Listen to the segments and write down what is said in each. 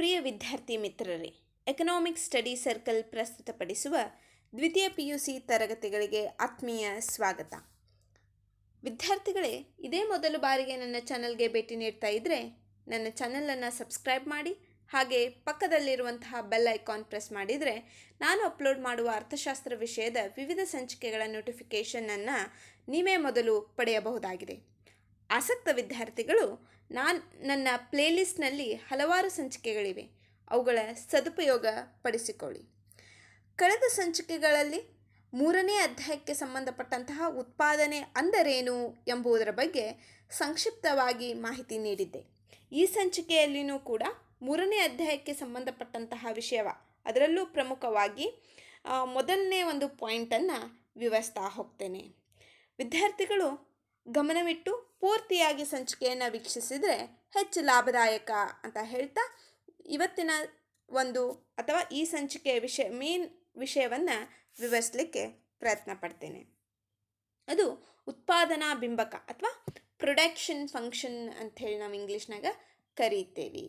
ಪ್ರಿಯ ವಿದ್ಯಾರ್ಥಿ ಮಿತ್ರರೇ, economic study circle ಪ್ರಸ್ತುತಪಡಿಸುವ ದ್ವಿತೀಯ PUC ತರಗತಿಗಳಿಗೆ ಆತ್ಮೀಯ ಸ್ವಾಗತ. ವಿದ್ಯಾರ್ಥಿಗಳೇ, ಇದೇ ಮೊದಲು ಬಾರಿಗೆ ನನ್ನ ಚಾನಲ್ಗೆ ಭೇಟಿ ನೀಡ್ತಾ ಇದ್ದರೆ ನನ್ನ ಚಾನಲನ್ನು ಸಬ್ಸ್ಕ್ರೈಬ್ ಮಾಡಿ, ಹಾಗೆ ಪಕ್ಕದಲ್ಲಿರುವಂತಹ ಬೆಲ್ ಐಕಾನ್ ಪ್ರೆಸ್ ಮಾಡಿದರೆ ನಾನು ಅಪ್ಲೋಡ್ ಮಾಡುವ ಅರ್ಥಶಾಸ್ತ್ರ ವಿಷಯದ ವಿವಿಧ ಸಂಚಿಕೆಗಳ ನೋಟಿಫಿಕೇಷನನ್ನು ನೀವೇ ಮೊದಲು ಪಡೆಯಬಹುದಾಗಿದೆ. ಆಸಕ್ತ ವಿದ್ಯಾರ್ಥಿಗಳು ನನ್ನ ಪ್ಲೇಲಿಸ್ಟ್ನಲ್ಲಿ ಹಲವಾರು ಸಂಚಿಕೆಗಳಿವೆ, ಅವುಗಳ ಸದುಪಯೋಗ ಪಡಿಸಿಕೊಳ್ಳಿ. ಕಳೆದ ಸಂಚಿಕೆಗಳಲ್ಲಿ 3ನೇ ಅಧ್ಯಾಯಕ್ಕೆ ಸಂಬಂಧಪಟ್ಟಂತಹ ಉತ್ಪಾದನೆ ಅಂದರೇನು ಎಂಬುದರ ಬಗ್ಗೆ ಸಂಕ್ಷಿಪ್ತವಾಗಿ ಮಾಹಿತಿ ನೀಡಿದ್ದೆ. ಈ ಸಂಚಿಕೆಯಲ್ಲಿಯೂ ಕೂಡ 3ನೇ ಅಧ್ಯಾಯಕ್ಕೆ ಸಂಬಂಧಪಟ್ಟಂತಹ ವಿಷಯವ, ಅದರಲ್ಲೂ ಪ್ರಮುಖವಾಗಿ ಮೊದಲನೇ ಒಂದು ಪಾಯಿಂಟನ್ನು ವಿವರಿಸ್ತಾ ಹೋಗ್ತೇನೆ. ವಿದ್ಯಾರ್ಥಿಗಳು ಗಮನವಿಟ್ಟು ಪೂರ್ತಿಯಾಗಿ ಸಂಚಿಕೆಯನ್ನು ವೀಕ್ಷಿಸಿದರೆ ಹೆಚ್ಚು ಲಾಭದಾಯಕ ಅಂತ ಹೇಳ್ತಾ ಇವತ್ತಿನ ಈ ಸಂಚಿಕೆಯ ಮೇನ್ ವಿಷಯವನ್ನು ವಿವರಿಸಲಿಕ್ಕೆ ಪ್ರಯತ್ನ ಪಡ್ತೇನೆ. ಅದು ಉತ್ಪಾದನಾ ಬಿಂಬಕ ಅಥವಾ ಪ್ರೊಡಕ್ಷನ್ ಫಂಕ್ಷನ್ ಅಂಥೇಳಿ ನಾವು ಇಂಗ್ಲೀಷ್ನಾಗ ಕರೀತೇವೆ.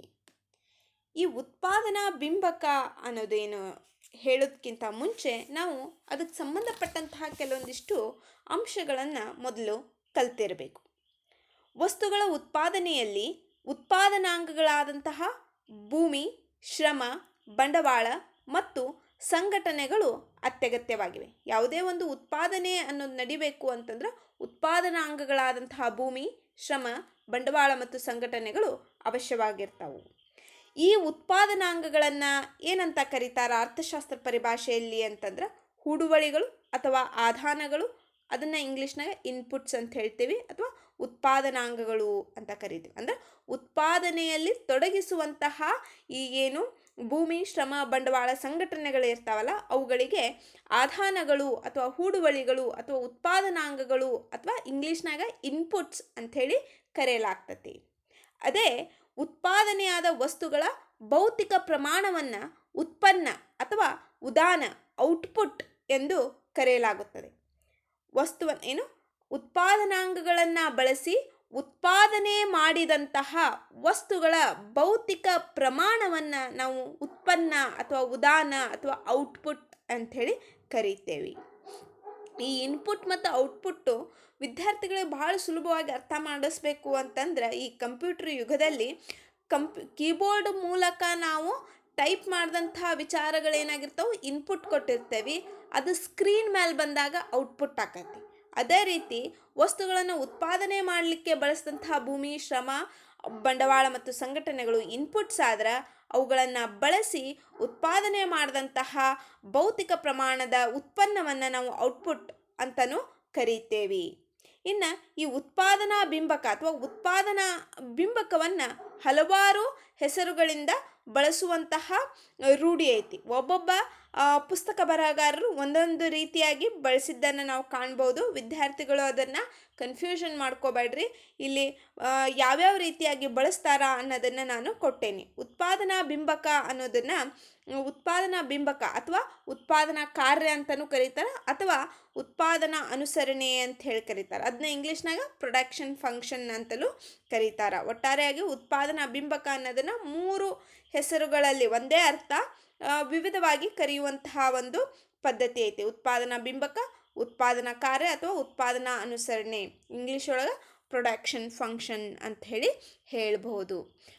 ಈ ಉತ್ಪಾದನಾ ಬಿಂಬಕ ಅನ್ನೋದೇನು ಹೇಳೋದಕ್ಕಿಂತ ಮುಂಚೆ ನಾವು ಅದಕ್ಕೆ ಸಂಬಂಧಪಟ್ಟಂತಹ ಕೆಲವೊಂದಿಷ್ಟು ಅಂಶಗಳನ್ನು ಮೊದಲು ಕಲ್ತಿರಬೇಕು. ವಸ್ತುಗಳ ಉತ್ಪಾದನೆಯಲ್ಲಿ ಉತ್ಪಾದನಾಂಗಗಳಾದಂತಹ ಭೂಮಿ, ಶ್ರಮ, ಬಂಡವಾಳ ಮತ್ತು ಸಂಘಟನೆಗಳು ಅತ್ಯಗತ್ಯವಾಗಿವೆ. ಯಾವುದೇ ಒಂದು ಉತ್ಪಾದನೆ ಅನ್ನೋದು ನಡಿಬೇಕು ಅಂತಂದ್ರೆ ಉತ್ಪಾದನಾಂಗಗಳಾದಂತಹ ಭೂಮಿ, ಶ್ರಮ, ಬಂಡವಾಳ ಮತ್ತು ಸಂಘಟನೆಗಳು ಅವಶ್ಯವಾಗಿರ್ತಾವೆ. ಈ ಉತ್ಪಾದನಾಂಗಗಳನ್ನು ಏನಂತ ಕರೀತಾರೆ ಅರ್ಥಶಾಸ್ತ್ರ ಪರಿಭಾಷೆಯಲ್ಲಿ ಅಂತಂದ್ರೆ ಹೂಡುವಳಿಗಳು ಅಥವಾ ಆಧಾನಗಳು, ಅದನ್ನು ಇಂಗ್ಲೀಷ್ನಾಗ ಇನ್ಪುಟ್ಸ್ ಅಂತ ಹೇಳ್ತೀವಿ, ಅಥವಾ ಉತ್ಪಾದನಾಂಗಗಳು ಅಂತ ಕರಿತೀವಿ. ಅಂದರೆ ಉತ್ಪಾದನೆಯಲ್ಲಿ ತೊಡಗಿಸುವಂತಹ ಈಗೇನು ಭೂಮಿ, ಶ್ರಮ, ಬಂಡವಾಳ ಸಂಘಟನೆಗಳು ಇರ್ತಾವಲ್ಲ, ಅವುಗಳಿಗೆ ಆಧಾನಗಳು ಅಥವಾ ಹೂಡುವಳಿಗಳು ಅಥವಾ ಉತ್ಪಾದನಾಂಗಗಳು ಅಥವಾ ಇಂಗ್ಲೀಷ್ನಾಗ ಇನ್ಪುಟ್ಸ್ ಅಂಥೇಳಿ ಕರೆಯಲಾಗ್ತತಿ. ಅದೇ ಉತ್ಪಾದನೆಯಾದ ವಸ್ತುಗಳ ಭೌತಿಕ ಪ್ರಮಾಣವನ್ನು ಉತ್ಪನ್ನ ಅಥವಾ ಉದಾನ ಔಟ್ಪುಟ್ ಎಂದು ಕರೆಯಲಾಗುತ್ತದೆ. ಉತ್ಪಾದನಾಂಗಗಳನ್ನು ಬಳಸಿ ಉತ್ಪಾದನೆ ಮಾಡಿದಂತಹ ವಸ್ತುಗಳ ಭೌತಿಕ ಪ್ರಮಾಣವನ್ನು ನಾವು ಉತ್ಪನ್ನ ಅಥವಾ ಉದಾನ ಅಥವಾ ಔಟ್ಪುಟ್ ಅಂಥೇಳಿ ಕರೀತೇವೆ. ಈ ಇನ್ಪುಟ್ ಮತ್ತು ಔಟ್ಪುಟ್ಟು ವಿದ್ಯಾರ್ಥಿಗಳಿಗೆ ಬಹಳ ಸುಲಭವಾಗಿ ಅರ್ಥ ಮಾಡಿಸ್ಬೇಕು ಅಂತಂದ್ರೆ, ಈ ಕಂಪ್ಯೂಟರ್ ಯುಗದಲ್ಲಿ ಕೀಬೋರ್ಡ್ ಮೂಲಕ ನಾವು ಟೈಪ್ ಮಾಡಿದಂತಹ ವಿಚಾರಗಳೇನಾಗಿರ್ತಾವೆ, ಇನ್ಪುಟ್ ಕೊಟ್ಟಿರ್ತೇವೆ, ಅದು ಸ್ಕ್ರೀನ್ ಮೇಲೆ ಬಂದಾಗ ಔಟ್ಪುಟ್ ಆಕೈತಿ. ಅದೇ ರೀತಿ ವಸ್ತುಗಳನ್ನು ಉತ್ಪಾದನೆ ಮಾಡಲಿಕ್ಕೆ ಬಳಸಿದಂತಹ ಭೂಮಿ, ಶ್ರಮ, ಬಂಡವಾಳ ಮತ್ತು ಸಂಘಟನೆಗಳು ಇನ್ಪುಟ್ಸ್ ಆದ್ರೆ, ಅವುಗಳನ್ನು ಬಳಸಿ ಉತ್ಪಾದನೆ ಮಾಡಿದಂತಹ ಭೌತಿಕ ಪ್ರಮಾಣದ ಉತ್ಪನ್ನವನ್ನು ನಾವು ಔಟ್ಪುಟ್ ಅಂತಲೂ ಕರೀತೇವೆ. ಇನ್ನು ಈ ಉತ್ಪಾದನಾ ಬಿಂಬಕ ಅಥವಾ ಉತ್ಪಾದನಾ ಬಿಂಬಕವನ್ನು ಹಲವಾರು ಹೆಸರುಗಳಿಂದ ಬಳಸುವಂತಹ ರೂಢಿ ಐತಿ. ಒಬ್ಬೊಬ್ಬ ಪುಸ್ತಕ ಬರಹಗಾರರು ಒಂದೊಂದು ರೀತಿಯಾಗಿ ಬಳಸಿದ್ದನ್ನು ನಾವು ಕಾಣ್ಬೋದು. ವಿದ್ಯಾರ್ಥಿಗಳು ಅದನ್ನು ಕನ್ಫ್ಯೂಷನ್ ಮಾಡ್ಕೋಬೇಡ್ರಿ. ಇಲ್ಲಿ ಯಾವ್ಯಾವ ರೀತಿಯಾಗಿ ಬಳಸ್ತಾರಾ ಅನ್ನೋದನ್ನು ನಾನು ಕೊಟ್ಟೇನೆ. ಉತ್ಪಾದನಾ ಬಿಂಬಕ ಅನ್ನೋದನ್ನು ಉತ್ಪಾದನಾ ಬಿಂಬಕ ಅಥವಾ ಉತ್ಪಾದನಾ ಕಾರ್ಯ ಅಂತಲೂ ಕರೀತಾರೆ, ಅಥವಾ ಉತ್ಪಾದನಾ ಅನುಸರಣೆ ಅಂತ ಹೇಳಿ ಕರೀತಾರೆ. ಅದನ್ನ ಇಂಗ್ಲೀಷ್ನಾಗ ಪ್ರೊಡಕ್ಷನ್ ಫಂಕ್ಷನ್ ಅಂತಲೂ ಕರೀತಾರೆ. ಒಟ್ಟಾರೆಯಾಗಿ ಉತ್ಪಾದನಾ ಬಿಂಬಕ ಅನ್ನೋದನ್ನು 3 ಹೆಸರುಗಳಲ್ಲಿ ಒಂದೇ ಅರ್ಥ ವಿವಿಧವಾಗಿ ಕರೆಯುವಂತಹ ಒಂದು ಪದ್ಧತಿ ಐತಿ. ಉತ್ಪಾದನಾ ಬಿಂಬಕ, ಉತ್ಪಾದನಾ ಕಾರ್ಯ ಅಥವಾ ಉತ್ಪಾದನಾ ಅನುಸರಣೆ, ಇಂಗ್ಲೀಷ್ ಒಳಗೆ ಪ್ರೊಡಕ್ಷನ್ ಫಂಕ್ಷನ್ ಅಂತ ಹೇಳ್ಬಹುದು.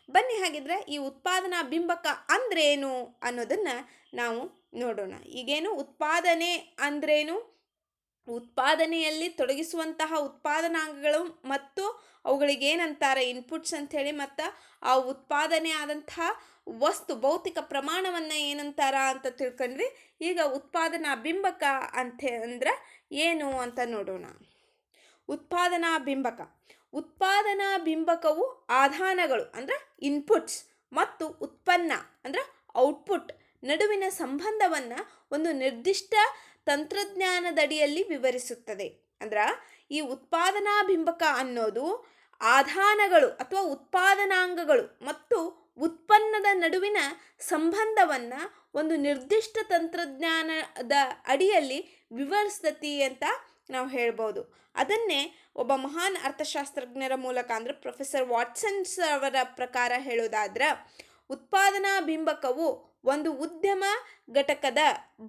ಬನ್ನಿ ಹಾಗಿದ್ರೆ ಈ ಉತ್ಪಾದನಾ ಬಿಂಬಕ ಅಂದ್ರೇನು ಅನ್ನೋದನ್ನು ನಾವು ನೋಡೋಣ. ಈಗೇನು ಉತ್ಪಾದನೆ ಅಂದ್ರೇನು, ಉತ್ಪಾದನೆಯಲ್ಲಿ ತೊಡಗಿಸುವಂತಹ ಉತ್ಪಾದನಾಂಗಗಳು ಮತ್ತು ಅವುಗಳಿಗೇನಂತಾರೆ ಇನ್ಪುಟ್ಸ್ ಅಂಥೇಳಿ, ಮತ್ತು ಆ ಉತ್ಪಾದನೆ ಆದಂತಹ ವಸ್ತು ಭೌತಿಕ ಪ್ರಮಾಣವನ್ನು ಏನಂತಾರ ಅಂತ ತಿಳ್ಕೊಂಡ್ವಿ. ಈಗ ಉತ್ಪಾದನಾ ಬಿಂಬಕ ಅಂದ್ರೆ ಏನು ಅಂತ ನೋಡೋಣ. ಉತ್ಪಾದನಾ ಬಿಂಬಕವು ಆಧಾನಗಳು ಅಂದರೆ ಇನ್ಪುಟ್ಸ್ ಮತ್ತು ಉತ್ಪನ್ನ ಅಂದರೆ ಔಟ್ಪುಟ್ ನಡುವಿನ ಸಂಬಂಧವನ್ನು ಒಂದು ನಿರ್ದಿಷ್ಟ ತಂತ್ರಜ್ಞಾನದಡಿಯಲ್ಲಿ ವಿವರಿಸುತ್ತದೆ. ಅಂದ್ರೆ ಈ ಉತ್ಪಾದನಾ ಬಿಂಬಕ ಅನ್ನೋದು ಆಧಾನಗಳು ಅಥವಾ ಉತ್ಪಾದನಾಂಗಗಳು ಮತ್ತು ಉತ್ಪನ್ನದ ನಡುವಿನ ಸಂಬಂಧವನ್ನು ಒಂದು ನಿರ್ದಿಷ್ಟ ತಂತ್ರಜ್ಞಾನದ ಅಡಿಯಲ್ಲಿ ವಿವರಿಸ್ತತಿ ಅಂತ ನಾವು ಹೇಳ್ಬೋದು. ಅದನ್ನೇ ಒಬ್ಬ ಮಹಾನ್ ಅರ್ಥಶಾಸ್ತ್ರಜ್ಞರ ಮೂಲಕ ಅಂದರೆ ಪ್ರೊಫೆಸರ್ ವಾಟ್ಸನ್ಸ್ ಅವರ ಪ್ರಕಾರ ಹೇಳೋದಾದ್ರೆ, ಉತ್ಪಾದನಾ ಬಿಂಬಕವು ಒಂದು ಉದ್ಯಮ ಘಟಕದ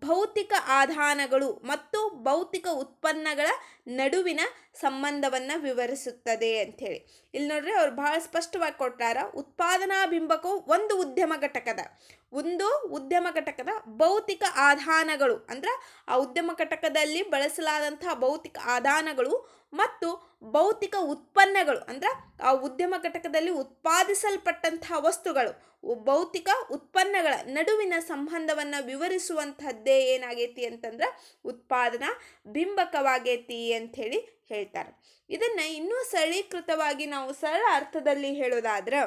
ಭೌತಿಕ ಆಧಾನಗಳು ಮತ್ತು ಭೌತಿಕ ಉತ್ಪನ್ನಗಳ ನಡುವಿನ ಸಂಬಂಧವನ್ನು ವಿವರಿಸುತ್ತದೆ ಅಂಥೇಳಿ. ಇಲ್ಲಿ ನೋಡ್ರಿ ಅವ್ರು ಬಹಳ ಸ್ಪಷ್ಟವಾಗಿ ಕೊಟ್ಟಾರ. ಉತ್ಪಾದನಾ ಬಿಂಬಕವು ಒಂದು ಉದ್ಯಮ ಘಟಕದ ಭೌತಿಕ ಆಧಾನಗಳು ಅಂದ್ರೆ ಆ ಉದ್ಯಮ ಘಟಕದಲ್ಲಿ ಬಳಸಲಾದಂತಹ ಭೌತಿಕ ಆಧಾನಗಳು ಮತ್ತು ಭೌತಿಕ ಉತ್ಪನ್ನಗಳು ಅಂದ್ರೆ ಆ ಉದ್ಯಮ ಘಟಕದಲ್ಲಿ ಉತ್ಪಾದಿಸಲ್ಪಟ್ಟಂತಹ ವಸ್ತುಗಳು ಭೌತಿಕ ಉತ್ಪನ್ನಗಳ ನಡುವಿನ ಸಂಬಂಧವನ್ನು ವಿವರಿಸುವಂತಹದ್ದೇ ಏನಾಗೈತಿ ಅಂತಂದ್ರೆ ಉತ್ಪಾದನಾ ಬಿಂಬಕವಾಗೈತಿ ಅಂಥೇಳಿ ಹೇಳ್ತಾರೆ. ಇದನ್ನ ಇನ್ನೂ ಸರಳೀಕೃತವಾಗಿ ನಾವು ಸರಳ ಅರ್ಥದಲ್ಲಿ ಹೇಳೋದಾದ್ರೆ,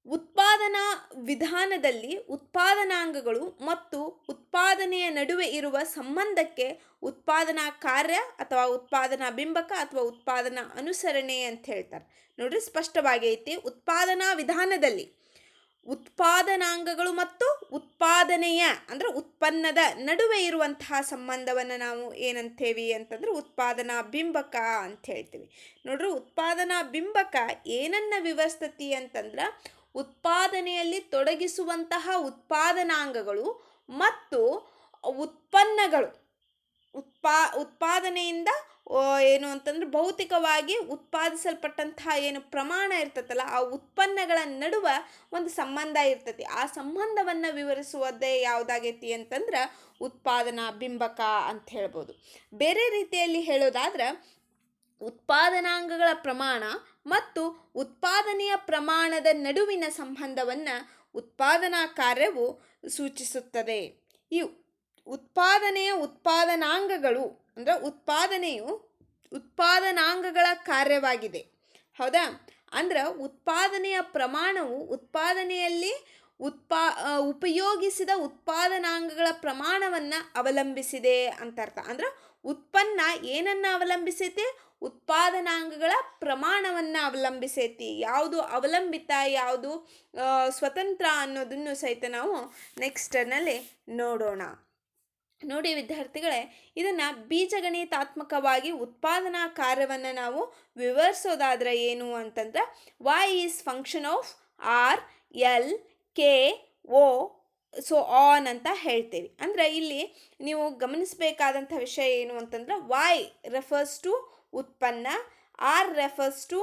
ಉತ್ಪಾದನಾ ವಿಧಾನದಲ್ಲಿ ಉತ್ಪಾದನಾಂಗಗಳು ಮತ್ತು ಉತ್ಪಾದನೆಯ ನಡುವೆ ಇರುವ ಸಂಬಂಧಕ್ಕೆ ಉತ್ಪಾದನಾ ಕಾರ್ಯ ಅಥವಾ ಉತ್ಪಾದನಾ ಬಿಂಬಕ ಅಥವಾ ಉತ್ಪಾದನಾ ಅನುಸರಣೆ ಅಂತ ಹೇಳ್ತಾರೆ. ನೋಡ್ರಿ ಸ್ಪಷ್ಟವಾಗಿ ಐತಿ. ಉತ್ಪಾದನಾ ವಿಧಾನದಲ್ಲಿ ಉತ್ಪಾದನಾಂಗಗಳು ಮತ್ತು ಉತ್ಪಾದನೆಯ ಅಂದ್ರೆ ಉತ್ಪನ್ನದ ನಡುವೆ ಇರುವಂತಹ ಸಂಬಂಧವನ್ನು ನಾವು ಏನಂತೇವಿ ಅಂತಂದ್ರೆ ಉತ್ಪಾದನಾ ಬಿಂಬಕ ಅಂತ ಹೇಳ್ತೀವಿ. ನೋಡ್ರಿ ಉತ್ಪಾದನಾ ಬಿಂಬಕ ಏನನ್ನ ವಿವರಿಸ್ತತಿ ಅಂತಂದ್ರೆ ಉತ್ಪಾದನೆಯಲ್ಲಿ ತೊಡಗಿಸುವಂತಹ ಉತ್ಪಾದನಾಂಗಗಳು ಮತ್ತು ಉತ್ಪನ್ನಗಳು ಉತ್ಪಾದನೆಯಿಂದ ಏನು ಅಂತಂದ್ರೆ ಭೌತಿಕವಾಗಿ ಉತ್ಪಾದಿಸಲ್ಪಟ್ಟಂತಹ ಏನು ಪ್ರಮಾಣ ಇರ್ತತಲ್ಲ ಆ ಉತ್ಪನ್ನಗಳ ನಡುವೆ ಒಂದು ಸಂಬಂಧ ಇರ್ತತಿ. ಆ ಸಂಬಂಧವನ್ನು ವಿವರಿಸುವುದೇ ಯಾವುದಾಗೈತಿ ಅಂತಂದ್ರೆ ಉತ್ಪಾದನಾ ಬಿಂಬಕ ಅಂತ ಹೇಳ್ಬೋದು. ಬೇರೆ ರೀತಿಯಲ್ಲಿ ಹೇಳೋದಾದ್ರೆ ಉತ್ಪಾದನಾಂಗಗಳ ಪ್ರಮಾಣ ಮತ್ತು ಉತ್ಪಾದನೆಯ ಪ್ರಮಾಣದ ನಡುವಿನ ಸಂಬಂಧವನ್ನು ಉತ್ಪಾದನಾ ಕಾರ್ಯವು ಸೂಚಿಸುತ್ತದೆ. ಈ ಉತ್ಪಾದನಾಂಗಗಳು ಅಂದರೆ ಉತ್ಪಾದನೆಯು ಉತ್ಪಾದನಾಂಗಗಳ ಕಾರ್ಯವಾಗಿದೆ. ಹೌದಾ? ಅಂದ್ರೆ ಉತ್ಪಾದನೆಯ ಪ್ರಮಾಣವು ಉತ್ಪಾದನೆಯಲ್ಲಿ ಉಪಯೋಗಿಸಿದ ಉತ್ಪಾದನಾಂಗಗಳ ಪ್ರಮಾಣವನ್ನು ಅವಲಂಬಿಸಿದೆ ಅಂತ ಅರ್ಥ. ಅಂದ್ರೆ ಉತ್ಪನ್ನ ಏನನ್ನ ಅವಲಂಬಿಸೈತಿ? ಉತ್ಪಾದನಾಂಗಗಳ ಪ್ರಮಾಣವನ್ನು ಅವಲಂಬಿಸೈತಿ. ಯಾವುದು ಅವಲಂಬಿತ ಯಾವುದು ಸ್ವತಂತ್ರ ಅನ್ನೋದನ್ನು ಸಹಿತ ನಾವು ನೆಕ್ಸ್ಟ್ನಲ್ಲಿ ನೋಡೋಣ. ನೋಡಿ ವಿದ್ಯಾರ್ಥಿಗಳೇ, ಇದನ್ನು ಬೀಜಗಣಿತಾತ್ಮಕವಾಗಿ ಉತ್ಪಾದನಾ ಕಾರ್ಯವನ್ನು ನಾವು ವಿವರಿಸೋದಾದ್ರೆ ಏನು ಅಂತಂದ್ರೆ y is function of r l k o so on ಅಂತ ಹೇಳ್ತೇವೆ. ಅಂದರೆ ಇಲ್ಲಿ ನೀವು ಗಮನಿಸಬೇಕಾದಂಥ ವಿಷಯ ಏನು ಅಂತಂದ್ರೆ y ರೆಫರ್ಸ್ ಟು ಉತ್ಪನ್ನ, r ರೆಫರ್ಸ್ ಟು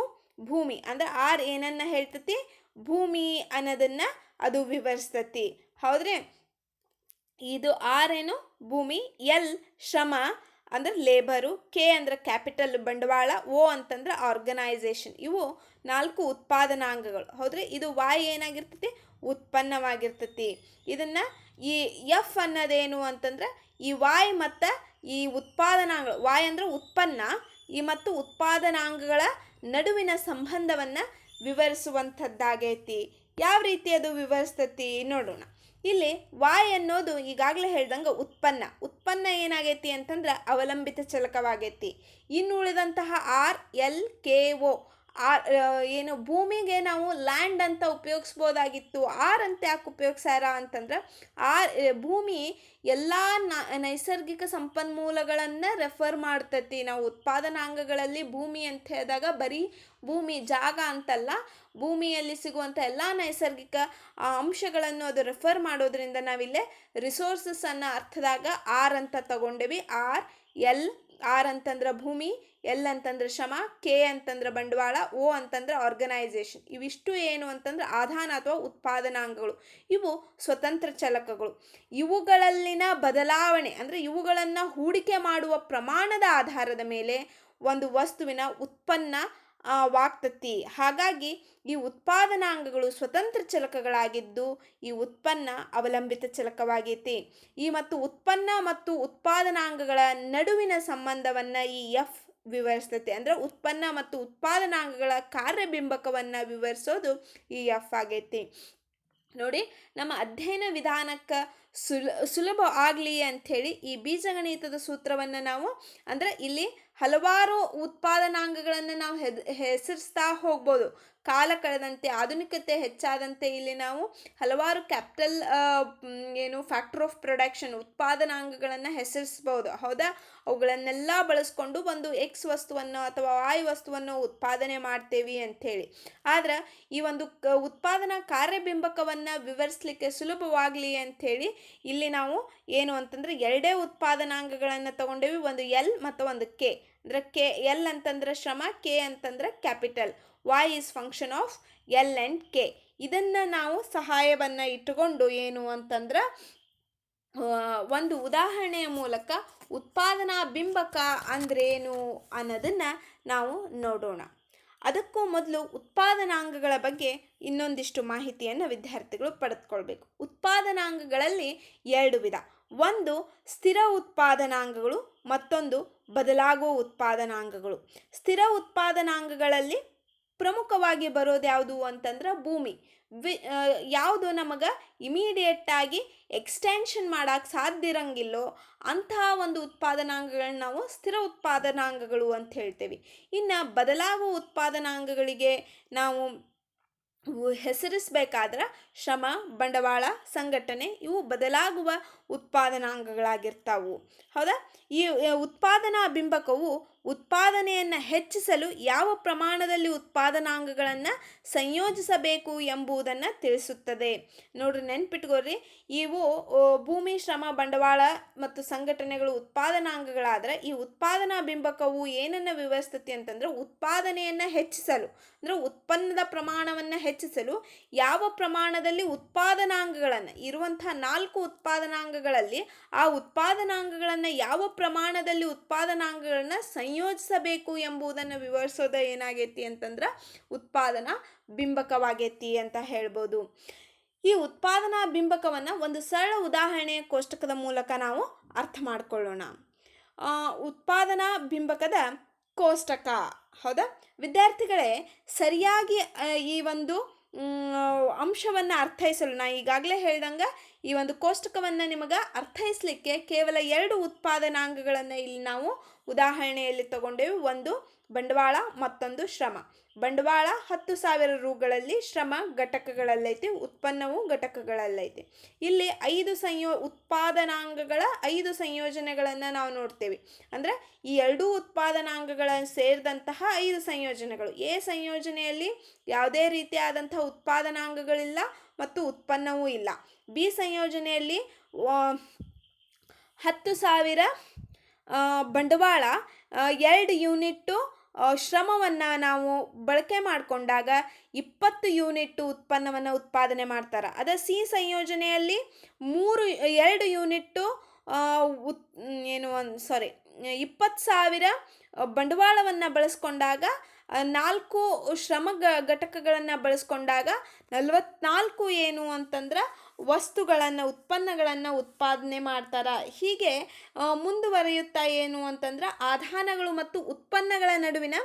ಭೂಮಿ. ಅಂದ್ರೆ r ಏನನ್ನ ಹೇಳ್ತತಿ? ಭೂಮಿ ಅನ್ನೋದನ್ನು ಅದು ವಿವರಿಸ್ತತಿ. ಹೌದ್ರಿ? ಇದು ಆರ್ ಏನು? ಭೂಮಿ, ಎಲ್ ಶ್ರಮ ಅಂದ್ರೆ ಲೇಬರು, ಕೆ ಅಂದ್ರೆ ಕ್ಯಾಪಿಟಲ್ ಬಂಡವಾಳ, ಓ ಅಂತಂದ್ರೆ ಆರ್ಗನೈಸೇಷನ್. ಇವು 4 ಉತ್ಪಾದನಾಂಗಗಳು. ಹೌದ್ರಿ? ಇದು ವಾಯ್ ಏನಾಗಿರ್ತತಿ? ಉತ್ಪನ್ನವಾಗಿರ್ತತಿ. ಇದನ್ನು ಈ ಎಫ್ ಅನ್ನೋದೇನು ಅಂತಂದ್ರೆ ಈ ವಾಯ್ ಮತ್ತು ಈ ಉತ್ಪಾದನಾಂಗಗಳು, ವಾಯ್ ಅಂದ್ರೆ ಉತ್ಪನ್ನ, ಈ ಮತ್ತು ಉತ್ಪಾದನಾಂಗಗಳ ನಡುವಿನ ಸಂಬಂಧವನ್ನು ವಿವರಿಸುವಂಥದ್ದಾಗೈತಿ. ಯಾವ ರೀತಿ ಅದು ವಿವರಿಸ್ತತಿ ನೋಡೋಣ. ಇಲ್ಲಿ y ಅನ್ನೋದು ಈಗಾಗಲೇ ಹೇಳ್ದಂಗೆ ಉತ್ಪನ್ನ ಏನಾಗೈತಿ ಅಂತಂದ್ರೆ ಅವಲಂಬಿತ ಚಲಕವಾಗೈತಿ. ಇನ್ನು ಉಳಿದಂತಹ r l k o ಏನು ಭೂಮಿಗೆ ನಾವು ಲ್ಯಾಂಡ್ ಅಂತ ಉಪಯೋಗಿಸ್ಬೋದಾಗಿತ್ತು. ಆರ್ ಅಂತ ಯಾಕೆ ಉಪಯೋಗಿಸ್ಯಾರ ಅಂತಂದ್ರೆ ಭೂಮಿ ಎಲ್ಲ ನೈಸರ್ಗಿಕ ಸಂಪನ್ಮೂಲಗಳನ್ನು ರೆಫರ್ ಮಾಡ್ತತಿ. ನಾವು ಉತ್ಪಾದನಾಂಗಗಳಲ್ಲಿ ಭೂಮಿ ಅಂತ ಹೇಳಿದಾಗ ಬರೀ ಭೂಮಿ ಜಾಗ ಅಂತಲ್ಲ, ಭೂಮಿಯಲ್ಲಿ ಸಿಗುವಂಥ ಎಲ್ಲ ನೈಸರ್ಗಿಕ ಅಂಶಗಳನ್ನು ಅದು ರೆಫರ್ ಮಾಡೋದ್ರಿಂದ ನಾವಿಲ್ಲೇ ರಿಸೋರ್ಸಸ್ ಅನ್ನೋ ಅರ್ಥದಾಗ ಆರ್ ಅಂತ ತಗೊಂಡೇವಿ. ಆರ್ ಅಂತಂದ್ರೆ ಭೂಮಿ, ಎಲ್ ಅಂತಂದ್ರೆ ಶ್ರಮ, ಕೆ ಅಂತಂದ್ರೆ ಬಂಡವಾಳ, ಓ ಅಂತಂದ್ರೆ ಆರ್ಗನೈಸೇಷನ್. ಇವಿಷ್ಟು ಏನು ಅಂತಂದ್ರೆ ಆಧಾನ ಅಥವಾ ಉತ್ಪಾದನಾಂಗಗಳು. ಇವು ಸ್ವತಂತ್ರ ಚಲಕಗಳು. ಇವುಗಳಲ್ಲಿನ ಬದಲಾವಣೆ ಅಂದರೆ ಇವುಗಳನ್ನು ಹೂಡಿಕೆ ಮಾಡುವ ಪ್ರಮಾಣದ ಆಧಾರದ ಮೇಲೆ ಒಂದು ವಸ್ತುವಿನ ಉತ್ಪನ್ನ ವಾಗ್ತತಿ. ಹಾಗಾಗಿ ಈ ಉತ್ಪಾದನಾಂಗಗಳು ಸ್ವತಂತ್ರ ಚಲಕಗಳಾಗಿದ್ದು ಈ ಉತ್ಪನ್ನ ಅವಲಂಬಿತ ಚಲಕವಾಗೈತಿ. ಈ ಮತ್ತು ಉತ್ಪನ್ನ ಮತ್ತು ಉತ್ಪಾದನಾಂಗಗಳ ನಡುವಿನ ಸಂಬಂಧವನ್ನು ಈ ಎಫ್ ವಿವರಿಸ್ತೈತೆ. ಅಂದರೆ ಉತ್ಪನ್ನ ಮತ್ತು ಉತ್ಪಾದನಾಂಗಗಳ ಕಾರ್ಯಬಿಂಬಕವನ್ನು ವಿವರಿಸೋದು ಈ ಎಫ್ ಆಗೈತಿ. ನೋಡಿ, ನಮ್ಮ ಅಧ್ಯಯನ ವಿಧಾನಕ್ಕೆ ಸುಲಭ ಆಗಲಿ ಅಂಥೇಳಿ ಈ ಬೀಜಗಣಿತದ ಸೂತ್ರವನ್ನು ನಾವು ಅಂದರೆ ಇಲ್ಲಿ ಹಲವಾರು ಉತ್ಪಾದನಾಂಗಗಳನ್ನು ನಾವು ಹೆಸರಿಸ್ತಾ ಹೋಗ್ಬೋದು. ಕಾಲ ಕಳೆದಂತೆ ಆಧುನಿಕತೆ ಹೆಚ್ಚಾದಂತೆ ಇಲ್ಲಿ ನಾವು ಹಲವಾರು ಕ್ಯಾಪಿಟಲ್ ಫ್ಯಾಕ್ಟರ್ ಆಫ್ ಪ್ರೊಡಕ್ಷನ್ ಉತ್ಪಾದನಾಂಗಗಳನ್ನು ಹೆಸರಿಸ್ಬೋದು. ಹೌದಾ? ಅವುಗಳನ್ನೆಲ್ಲ ಬಳಸ್ಕೊಂಡು ಒಂದು ಎಕ್ಸ್ ವಸ್ತುವನ್ನು ಅಥವಾ ವಾಯ್ ವಸ್ತುವನ್ನು ಉತ್ಪಾದನೆ ಮಾಡ್ತೇವೆ ಅಂಥೇಳಿ. ಆದ್ರೆ ಈ ಒಂದು ಉತ್ಪಾದನಾ ಕಾರ್ಯಬಿಂಬಕವನ್ನು ವಿವರಿಸಲಿಕ್ಕೆ ಸುಲಭವಾಗಲಿ ಅಂಥೇಳಿ ಇಲ್ಲಿ ನಾವು ಏನು ಅಂತಂದ್ರೆ ಎರಡೇ ಉತ್ಪಾದನಾಂಗಗಳನ್ನು ತಗೊಂಡೇವಿ, ಒಂದು ಎಲ್ ಮತ್ತು ಒಂದು ಕೆ. ಅಂದ್ರೆ ಕೆ ಎಲ್ ಅಂತಂದ್ರೆ ಶ್ರಮ, ಕೆ ಅಂತಂದ್ರೆ capital. y is function of L and K. ಇದನ್ನು ನಾವು ಸಹಾಯವನ್ನು ಇಟ್ಟುಕೊಂಡು ಏನು ಅಂತಂದ್ರೆ ಒಂದು ಉದಾಹರಣೆಯ ಮೂಲಕ ಉತ್ಪಾದನಾ ಬಿಂಬಕ ಅಂದ್ರೇನು ಅನ್ನೋದನ್ನು ನಾವು ನೋಡೋಣ. ಅದಕ್ಕೂ ಮೊದಲು ಉತ್ಪಾದನಾಂಗಗಳ ಬಗ್ಗೆ ಇನ್ನೊಂದಿಷ್ಟು ಮಾಹಿತಿಯನ್ನು ವಿದ್ಯಾರ್ಥಿಗಳು ಪಡೆದುಕೊಳ್ಬೇಕು. ಉತ್ಪಾದನಾಂಗಗಳಲ್ಲಿ ಎರಡು ವಿಧ. ಒಂದು ಸ್ಥಿರ ಉತ್ಪಾದನಾಂಗಗಳು, ಮತ್ತೊಂದು ಬದಲಾಗುವ ಉತ್ಪಾದನಾಂಗಗಳು. ಸ್ಥಿರ ಉತ್ಪಾದನಾಂಗಗಳಲ್ಲಿ ಪ್ರಮುಖವಾಗಿ ಬರೋದು ಯಾವುದು ಅಂತಂದ್ರೆ ಭೂಮಿ. ಯಾವುದು ನಮಗೆ ಇಮಿಡಿಯೇಟಾಗಿ ಎಕ್ಸ್ಟೆನ್ಷನ್ ಮಾಡೋಕ್ಕೆ ಸಾಧ್ಯ ಇರಂಗಿಲ್ಲೋ ಅಂತಹ ಒಂದು ಉತ್ಪಾದನಾಂಗಗಳನ್ನ ನಾವು ಸ್ಥಿರ ಉತ್ಪಾದನಾಂಗಗಳು ಅಂತ ಹೇಳ್ತೇವೆ. ಇನ್ನು ಬದಲಾಗುವ ಉತ್ಪಾದನಾಂಗಗಳಿಗೆ ನಾವು ಹೆಸರಿಸಬೇಕಾದ್ರೆ ಶ್ರಮ, ಬಂಡವಾಳ, ಸಂಘಟನೆ ಇವು ಬದಲಾಗುವ ಉತ್ಪಾದನಾಂಗಗಳಾಗಿರ್ತಾವು. ಹೌದಾ? ಈ ಉತ್ಪಾದನಾ ಬಿಂಬಕವು ಉತ್ಪಾದನೆಯನ್ನು ಹೆಚ್ಚಿಸಲು ಯಾವ ಪ್ರಮಾಣದಲ್ಲಿ ಉತ್ಪಾದನಾಂಗಗಳನ್ನು ಸಂಯೋಜಿಸಬೇಕು ಎಂಬುದನ್ನು ತಿಳಿಸುತ್ತದೆ. ನೋಡ್ರಿ, ನೆನ್ಪಿಟ್ಕೋರಿ, ಇವು ಭೂಮಿ, ಶ್ರಮ, ಬಂಡವಾಳ ಮತ್ತು ಸಂಘಟನೆಗಳು ಉತ್ಪಾದನಾಂಗಗಳಾದರೆ ಈ ಉತ್ಪಾದನಾ ಬಿಂಬಕವು ಏನನ್ನು ವಿವರಿಸ್ತತಿ ಅಂತಂದ್ರೆ ಉತ್ಪಾದನೆಯನ್ನು ಹೆಚ್ಚಿಸಲು, ಅಂದರೆ ಉತ್ಪನ್ನದ ಪ್ರಮಾಣವನ್ನು ಹೆಚ್ಚಿಸಲು ಯಾವ ಪ್ರಮಾಣದಲ್ಲಿ ಉತ್ಪಾದನಾಂಗಗಳನ್ನು ಇರುವಂತಹ 4 ಉತ್ಪಾದನಾಂಗಗಳಲ್ಲಿ ಆ ಉತ್ಪಾದನಾಂಗಗಳನ್ನು ಯಾವ ಪ್ರಮಾಣದಲ್ಲಿ ಉತ್ಪಾದನಾಂಗಗಳನ್ನು ಸಂಯೋಜಿಸಬೇಕು ಎಂಬುದನ್ನು ವಿವರಿಸೋದು ಏನಾಗೈತಿ ಅಂತಂದ್ರೆ ಉತ್ಪಾದನಾ ಬಿಂಬಕವಾಗೈತಿ ಅಂತ ಹೇಳ್ಬೋದು. ಈ ಉತ್ಪಾದನಾ ಬಿಂಬಕವನ್ನು ಒಂದು ಸರಳ ಉದಾಹರಣೆಯ ಕೋಷ್ಟಕದ ಮೂಲಕ ನಾವು ಅರ್ಥ ಮಾಡ್ಕೊಳ್ಳೋಣ. ಉತ್ಪಾದನಾ ಬಿಂಬಕದ ಕೋಷ್ಟಕ. ಹೌದಾ ವಿದ್ಯಾರ್ಥಿಗಳೇ, ಸರಿಯಾಗಿ ಈ ಒಂದು ಅಂಶವನ್ನು ಅರ್ಥೈಸಲು ನಾ ಈಗಾಗಲೇ ಹೇಳ್ದಂಗೆ ಈ ಒಂದು ಕೋಷ್ಟಕವನ್ನು ನಿಮಗೆ ಅರ್ಥೈಸಲಿಕ್ಕೆ ಕೇವಲ 2 ಉತ್ಪಾದನಾಂಗಗಳನ್ನು ಇಲ್ಲಿ ನಾವು ಉದಾಹರಣೆಯಲ್ಲಿ ತಗೊಂಡೇವೆ. ಒಂದು ಬಂಡವಾಳ, ಮತ್ತೊಂದು ಶ್ರಮ. ಬಂಡವಾಳ 10,000 ರೂಗಳಲ್ಲಿ, ಶ್ರಮ ಘಟಕಗಳಲ್ಲೈತಿ, ಉತ್ಪನ್ನವು ಘಟಕಗಳಲ್ಲೈತಿ. ಇಲ್ಲಿ 5 ಉತ್ಪಾದನಾಂಗಗಳ 5 ಸಂಯೋಜನೆಗಳನ್ನು ನಾವು ನೋಡ್ತೇವೆ. ಅಂದರೆ ಈ 2 ಉತ್ಪಾದನಾಂಗಗಳ ಸೇರಿದಂತಹ 5 ಸಂಯೋಜನೆಗಳು. ಎ ಸಂಯೋಜನೆಯಲ್ಲಿ ಯಾವುದೇ ರೀತಿಯಾದಂಥ ಉತ್ಪಾದನಾಂಗಗಳಿಲ್ಲ ಮತ್ತು ಉತ್ಪನ್ನವೂ ಇಲ್ಲ. ಬಿ ಸಂಯೋಜನೆಯಲ್ಲಿ 10,000 ಬಂಡವಾಳ, 2 ಯೂನಿಟ್ಟು ಶ್ರಮವನ್ನು ನಾವು ಬಳಕೆ ಮಾಡಿಕೊಂಡಾಗ 20 ಯೂನಿಟ್ಟು ಉತ್ಪನ್ನವನ್ನು ಉತ್ಪಾದನೆ ಮಾಡ್ತಾರೆ. ಅದೇ ಸಿ ಸಂಯೋಜನೆಯಲ್ಲಿ 2 ಯೂನಿಟ್ಟು 20,000 ಬಂಡವಾಳವನ್ನು ಬಳಸ್ಕೊಂಡಾಗ 4 ಶ್ರಮ ಘಟಕಗಳನ್ನು ಬಳಸ್ಕೊಂಡಾಗ 44 ಏನು ಅಂತಂದ್ರೆ ವಸ್ತುಗಳನ್ನು, ಉತ್ಪನ್ನಗಳನ್ನು ಉತ್ಪಾದನೆ ಮಾಡ್ತಾರೆ. ಹೀಗೆ ಮುಂದುವರಿಯುತ್ತಾ ಏನು ಅಂತಂದ್ರೆ ಆಧಾನಗಳು ಮತ್ತು ಉತ್ಪನ್ನಗಳ ನಡುವಿನ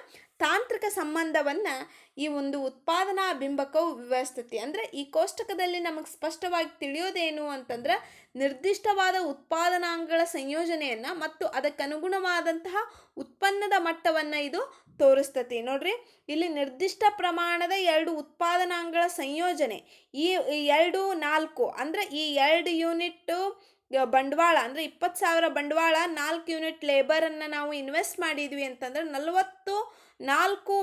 ತಾಂತ್ರಿಕ ಸಂಬಂಧವನ್ನು ಈ ಒಂದು ಉತ್ಪಾದನಾ ಬಿಂಬಕವು ವಿವರಿಸ್ತತಿ. ಅಂದರೆ ಈ ಕೋಷ್ಟಕದಲ್ಲಿ ನಮಗೆ ಸ್ಪಷ್ಟವಾಗಿ ತಿಳಿಯೋದೇನು ಅಂತಂದ್ರೆ ನಿರ್ದಿಷ್ಟವಾದ ಉತ್ಪಾದನಾಂಗಗಳ ಸಂಯೋಜನೆಯನ್ನು ಮತ್ತು ಅದಕ್ಕನುಗುಣವಾದಂತಹ ಉತ್ಪನ್ನದ ಮಟ್ಟವನ್ನು ಇದು ತೋರಿಸ್ತತಿ. ನೋಡ್ರಿ, ಇಲ್ಲಿ ನಿರ್ದಿಷ್ಟ ಪ್ರಮಾಣದ 2 ಉತ್ಪಾದನಾಂಗಗಳ ಸಂಯೋಜನೆ, ಈ 2 4 ಅಂದರೆ ಈ 2 ಯೂನಿಟ್ಟು ಬಂಡವಾಳ ಅಂದರೆ 20,000 ಬಂಡವಾಳ, 4 ಯೂನಿಟ್ ಲೇಬರನ್ನು ನಾವು ಇನ್ವೆಸ್ಟ್ ಮಾಡಿದ್ವಿ ಅಂತಂದ್ರೆ 44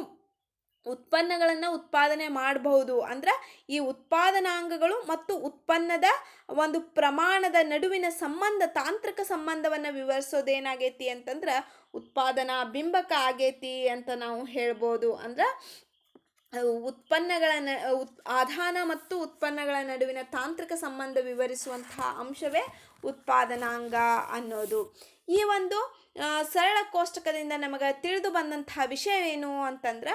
ಉತ್ಪನ್ನಗಳನ್ನು ಉತ್ಪಾದನೆ ಮಾಡಬಹುದು. ಅಂದ್ರೆ ಈ ಉತ್ಪಾದನಾಂಗಗಳು ಮತ್ತು ಉತ್ಪನ್ನದ ಒಂದು ಪ್ರಮಾಣದ ನಡುವಿನ ಸಂಬಂಧ, ತಾಂತ್ರಿಕ ಸಂಬಂಧವನ್ನು ವಿವರಿಸೋದೇನಾಗೈತಿ ಅಂತಂದ್ರೆ ಉತ್ಪಾದನಾ ಬಿಂಬಕ ಆಗೈತಿ ಅಂತ ನಾವು ಹೇಳ್ಬೋದು. ಅಂದ್ರೆ ಆಧಾನ ಮತ್ತು ಉತ್ಪನ್ನಗಳ ನಡುವಿನ ತಾಂತ್ರಿಕ ಸಂಬಂಧ ವಿವರಿಸುವಂತಹ ಅಂಶವೇ ಉತ್ಪಾದನಾಂಗ ಅನ್ನೋದು. ಈ ಒಂದು ಸರಳ ಕೋಷ್ಟಕದಿಂದ ನಮಗೆ ತಿಳಿದು ಬಂದಂತಹ ವಿಷಯವೇನು ಅಂತಂದ್ರೆ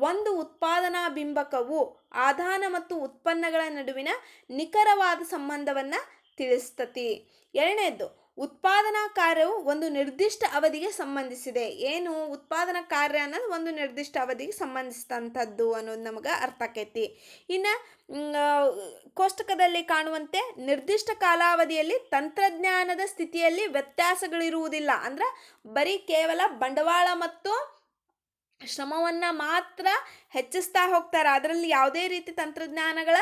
ಒಂದು ಉತ್ಪಾದನಾ ಬಿಂಬಕವು ಆಧಾನ ಮತ್ತು ಉತ್ಪನ್ನಗಳ ನಡುವಿನ ನಿಖರವಾದ ಸಂಬಂಧವನ್ನು ತಿಳಿಸ್ತತಿ. ಎರಡನೇದ್ದು, ಉತ್ಪಾದನಾ ಕಾರ್ಯವು ಒಂದು ನಿರ್ದಿಷ್ಟ ಅವಧಿಗೆ ಸಂಬಂಧಿಸಿದೆ. ಏನು ಉತ್ಪಾದನಾ ಕಾರ್ಯ ಅನ್ನೋದು ಒಂದು ನಿರ್ದಿಷ್ಟ ಅವಧಿಗೆ ಸಂಬಂಧಿಸಿದಂಥದ್ದು ಅನ್ನೋದು ನಮಗೆ ಅರ್ಥ ಆಕೈತಿ. ಇನ್ನು ಕೋಷ್ಟಕದಲ್ಲಿ ಕಾಣುವಂತೆ ನಿರ್ದಿಷ್ಟ ಕಾಲಾವಧಿಯಲ್ಲಿ ತಂತ್ರಜ್ಞಾನದ ಸ್ಥಿತಿಯಲ್ಲಿ ವ್ಯತ್ಯಾಸಗಳಿರುವುದಿಲ್ಲ. ಅಂದ್ರೆ ಬರೀ ಕೇವಲ ಬಂಡವಾಳ ಮತ್ತು ಶ್ರಮವನ್ನು ಮಾತ್ರ ಹೆಚ್ಚಿಸ್ತಾ ಹೋಗ್ತಾರೆ. ಅದರಲ್ಲಿ ಯಾವುದೇ ರೀತಿ ತಂತ್ರಜ್ಞಾನಗಳ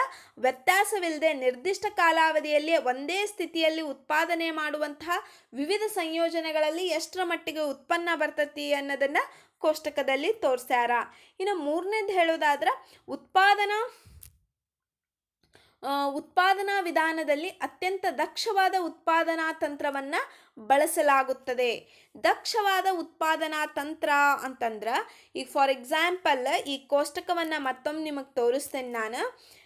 ವ್ಯತ್ಯಾಸವಿಲ್ಲದೆ ನಿರ್ದಿಷ್ಟ ಕಾಲಾವಧಿಯಲ್ಲಿ ಒಂದೇ ಸ್ಥಿತಿಯಲ್ಲಿ ಉತ್ಪಾದನೆ ಮಾಡುವಂತಹ ವಿವಿಧ ಸಂಯೋಜನೆಗಳಲ್ಲಿ ಎಷ್ಟರ ಮಟ್ಟಿಗೆ ಉತ್ಪನ್ನ ಬರ್ತತಿ ಅನ್ನೋದನ್ನು ಕೋಷ್ಟಕದಲ್ಲಿ ತೋರಿಸ್ಯಾರ. ಇನ್ನು ಮೂರನೇದು ಹೇಳೋದಾದ್ರೆ ಉತ್ಪಾದನಾ ವಿಧಾನದಲ್ಲಿ ಅತ್ಯಂತ ದಕ್ಷವಾದ ಉತ್ಪಾದನಾ ತಂತ್ರವನ್ನು ಬಳಸಲಾಗುತ್ತದೆ. ದಕ್ಷವಾದ ಉತ್ಪಾದನಾ ತಂತ್ರ ಅಂತಂದ್ರೆ ಈಗ ಫಾರ್ ಎಕ್ಸಾಂಪಲ್ ಈ ಕೋಷ್ಟಕವನ್ನು ಮತ್ತೊಮ್ಮೆ ನಿಮಗೆ ತೋರಿಸ್ತೇನೆ ನಾನು.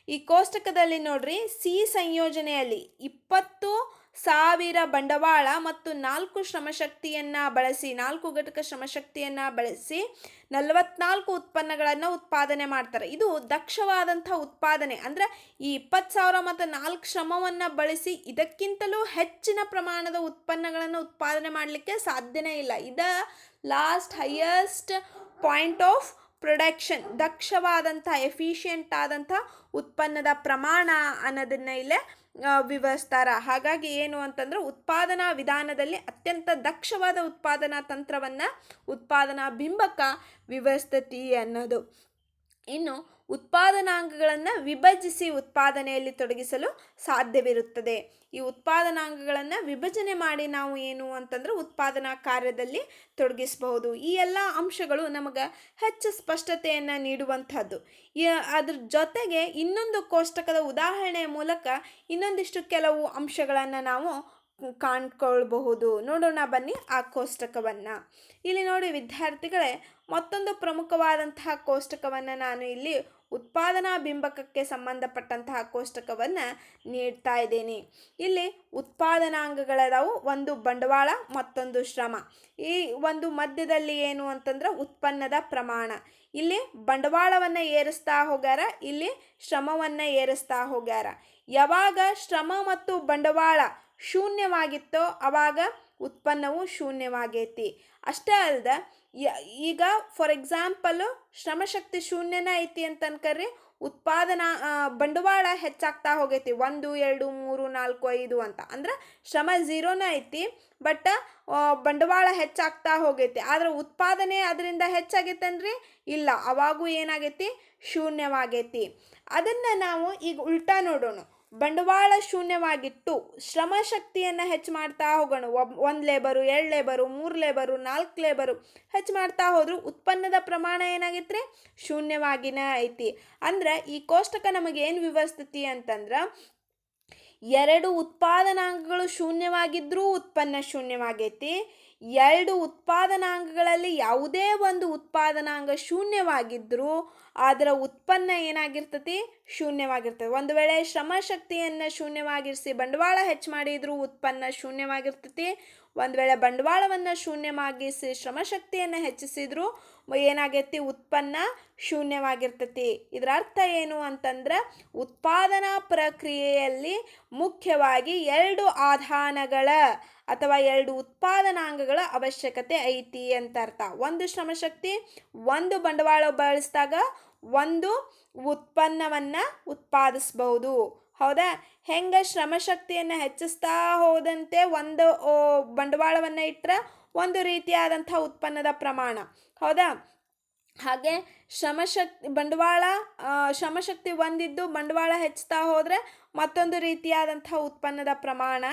ಈ ಕೋಷ್ಟಕದಲ್ಲಿ ನೋಡ್ರಿ, ಸಿ ಸಂಯೋಜನೆಯಲ್ಲಿ 20,000 ಬಂಡವಾಳ ಮತ್ತು 4 ಶ್ರಮಶಕ್ತಿಯನ್ನು ಬಳಸಿ 4 ಘಟಕ ಶ್ರಮಶಕ್ತಿಯನ್ನು ಬಳಸಿ 44 ಉತ್ಪನ್ನಗಳನ್ನು ಉತ್ಪಾದನೆ ಮಾಡ್ತಾರೆ. ಇದು ದಕ್ಷವಾದಂಥ ಉತ್ಪಾದನೆ. ಅಂದರೆ ಈ 20,000 ಮತ್ತು 4 ಶ್ರಮವನ್ನು ಬಳಸಿ ಇದಕ್ಕಿಂತಲೂ ಹೆಚ್ಚಿನ ಪ್ರಮಾಣದ ಉತ್ಪನ್ನಗಳನ್ನು ಉತ್ಪಾದನೆ ಮಾಡಲಿಕ್ಕೆ ಸಾಧ್ಯನೇ ಇಲ್ಲ. ಇದು ಹೈಯೆಸ್ಟ್ ಪಾಯಿಂಟ್ ಆಫ್ ಪ್ರೊಡಕ್ಷನ್, ದಕ್ಷವಾದಂಥ ಎಫಿಷಿಯೆಂಟ್ ಆದಂಥ ಉತ್ಪನ್ನದ ಪ್ರಮಾಣ ಅನ್ನೋದನ್ನ ಇಲ್ಲೇ ವಿವರಿಸ್ತಾರ. ಹಾಗಾಗಿ ಏನು ಅಂತಂದ್ರೆ ಉತ್ಪಾದನಾ ವಿಧಾನದಲ್ಲಿ ಅತ್ಯಂತ ದಕ್ಷವಾದ ಉತ್ಪಾದನಾ ತಂತ್ರವನ್ನು ಉತ್ಪಾದನಾ ಬಿಂಬಕ ವಿವರಿಸ್ತತಿ ಅನ್ನೋದು. ಇನ್ನು ಉತ್ಪಾದನಾಂಗಗಳನ್ನು ವಿಭಜಿಸಿ ಉತ್ಪಾದನೆಯಲ್ಲಿ ತೊಡಗಿಸಲು ಸಾಧ್ಯವಿರುತ್ತದೆ. ಈ ಉತ್ಪಾದನಾಂಗಗಳನ್ನು ವಿಭಜನೆ ಮಾಡಿ ನಾವು ಏನು ಅಂತಂದ್ರೆ ಉತ್ಪಾದನಾ ಕಾರ್ಯದಲ್ಲಿ ತೊಡಗಿಸಬಹುದು. ಈ ಎಲ್ಲ ಅಂಶಗಳು ನಮಗೆ ಹೆಚ್ಚು ಸ್ಪಷ್ಟತೆಯನ್ನು ನೀಡುವಂಥದ್ದು. ಅದ್ರ ಜೊತೆಗೆ ಇನ್ನೊಂದು ಕೋಷ್ಟಕದ ಉದಾಹರಣೆಯ ಮೂಲಕ ಇನ್ನೊಂದಿಷ್ಟು ಕೆಲವು ಅಂಶಗಳನ್ನು ನಾವು ಕಾಣ್ಕೊಳ್ಬಹುದು. ನೋಡೋಣ ಬನ್ನಿ ಆ ಕೋಷ್ಟಕವನ್ನು. ಇಲ್ಲಿ ನೋಡಿ ವಿದ್ಯಾರ್ಥಿಗಳೇ, ಮತ್ತೊಂದು ಪ್ರಮುಖವಾದಂತಹ ಕೋಷ್ಟಕವನ್ನು ನಾನು ಇಲ್ಲಿ ಉತ್ಪಾದನಾ ಬಿಂಬಕಕ್ಕೆ ಸಂಬಂಧಪಟ್ಟಂತಹ ಕೋಷ್ಟಕವನ್ನು ನೀಡ್ತಾ ಇದ್ದೇನೆ. ಇಲ್ಲಿ ಉತ್ಪಾದನಾಂಗಗಳದಾವು, ಒಂದು ಬಂಡವಾಳ ಮತ್ತೊಂದು ಶ್ರಮ. ಈ ಒಂದು ಮಧ್ಯದಲ್ಲಿ ಏನು ಅಂತಂದ್ರೆ ಉತ್ಪನ್ನದ ಪ್ರಮಾಣ. ಇಲ್ಲಿ ಬಂಡವಾಳವನ್ನು ಏರಿಸ್ತಾ ಹೋಗ್ಯಾರ, ಇಲ್ಲಿ ಶ್ರಮವನ್ನು ಏರಿಸ್ತಾ ಹೋಗ್ಯಾರ. ಯಾವಾಗ ಶ್ರಮ ಮತ್ತು ಬಂಡವಾಳ ಶೂನ್ಯವಾಗಿತ್ತೋ ಆವಾಗ ಉತ್ಪನ್ನವು ಶೂನ್ಯವಾಗೈತಿ. ಅಷ್ಟೇ ಅಲ್ಲದೆ ಈಗ ಫಾರ್ ಎಕ್ಸಾಂಪಲ್ಲು ಶ್ರಮಶಕ್ತಿ ಶೂನ್ಯನ ಐತಿ ಅಂತ ಅನ್ಕರ್ರಿ, ಬಂಡವಾಳ ಹೆಚ್ಚಾಗ್ತಾ ಹೋಗೈತಿ 1, 2, 3, 4, 5 ಅಂತ. ಅಂದ್ರೆ ಶ್ರಮ 0ನ ಐತಿ, ಬಟ್ ಬಂಡವಾಳ ಹೆಚ್ಚಾಗ್ತಾ ಹೋಗೈತಿ. ಆದ್ರೆ ಉತ್ಪಾದನೆ ಅದರಿಂದ ಹೆಚ್ಚಾಗೈತನ್ರಿ ಇಲ್ಲ, ಅವಾಗೂ ಏನಾಗೈತಿ, ಶೂನ್ಯವಾಗೈತಿ. ಅದನ್ನು ನಾವು ಈಗ ಉಲ್ಟಾ ನೋಡೋಣ. ಬಂಡವಾಳ ಶೂನ್ಯವಾಗಿಟ್ಟು ಶ್ರಮಶಕ್ತಿಯನ್ನು ಹೆಚ್ಚು ಮಾಡ್ತಾ ಹೋಗೋಣ. 1 ಲೇಬರು, 2 ಲೇಬರು, 3 ಲೇಬರು, 4 ಲೇಬರು ಹೆಚ್ಚು ಮಾಡ್ತಾ ಹೋದ್ರು ಉತ್ಪನ್ನದ ಪ್ರಮಾಣ ಏನಾಗೈತ್ರಿ, ಶೂನ್ಯವಾಗಿನ ಐತಿ. ಅಂದ್ರೆ ಈ ಕೋಷ್ಟಕ ನಮಗೆ ಏನು ವಿವರಿಸ್ತತಿ ಅಂತಂದ್ರೆ, 2 ಉತ್ಪಾದನಾಂಗಗಳು ಶೂನ್ಯವಾಗಿದ್ರೂ ಉತ್ಪನ್ನ ಶೂನ್ಯವಾಗೈತಿ. 2 ಉತ್ಪಾದನಾಂಗಗಳಲ್ಲಿ ಯಾವುದೇ ಒಂದು ಉತ್ಪಾದನಾಂಗ ಶೂನ್ಯವಾಗಿದ್ದರೂ ಅದರ ಉತ್ಪನ್ನ ಏನಾಗಿರ್ತತಿ, ಶೂನ್ಯವಾಗಿರ್ತದೆ. ಒಂದು ವೇಳೆ ಶ್ರಮಶಕ್ತಿಯನ್ನು ಶೂನ್ಯವಾಗಿರಿಸಿ ಬಂಡವಾಳ ಹೆಚ್ಚು ಮಾಡಿದರೂ ಉತ್ಪನ್ನ ಶೂನ್ಯವಾಗಿರ್ತತಿ. ಒಂದು ವೇಳೆ ಬಂಡವಾಳವನ್ನು ಶೂನ್ಯವಾಗಿಸಿ ಶ್ರಮಶಕ್ತಿಯನ್ನು ಹೆಚ್ಚಿಸಿದರೂ ಏನಾಗೈತಿ, ಉತ್ಪನ್ನ ಶೂನ್ಯವಾಗಿರ್ತತಿ. ಇದರ ಅರ್ಥ ಏನು ಅಂತಂದ್ರೆ ಉತ್ಪಾದನಾ ಪ್ರಕ್ರಿಯೆಯಲ್ಲಿ ಮುಖ್ಯವಾಗಿ 2 ಆಧಾನಗಳ ಅಥವಾ 2 ಉತ್ಪಾದನಾಂಗಗಳ ಅವಶ್ಯಕತೆ ಐತಿ ಅಂತ ಅರ್ಥ. ಒಂದು ಶ್ರಮಶಕ್ತಿ, ಒಂದು ಬಂಡವಾಳ ಬಳಸಿದಾಗ ಒಂದು ಉತ್ಪನ್ನವನ್ನು ಉತ್ಪಾದಿಸಬಹುದು. ಹೌದಾ? ಹೆಂಗೆ ಶ್ರಮಶಕ್ತಿಯನ್ನು ಹೆಚ್ಚಿಸ್ತಾ ಹೋದಂತೆ ಒಂದು ಬಂಡವಾಳವನ್ನು ಇಟ್ಟರೆ ಒಂದು ರೀತಿಯಾದಂಥ ಉತ್ಪನ್ನದ ಪ್ರಮಾಣ. ಹೌದಾ? ಹಾಗೆ ಶ್ರಮಶಕ್ತಿ ಒಂದಿದ್ದು ಬಂಡವಾಳ ಹೆಚ್ಚುತ್ತಾ ಹೋದರೆ ಮತ್ತೊಂದು ರೀತಿಯಾದಂಥ ಉತ್ಪನ್ನದ ಪ್ರಮಾಣ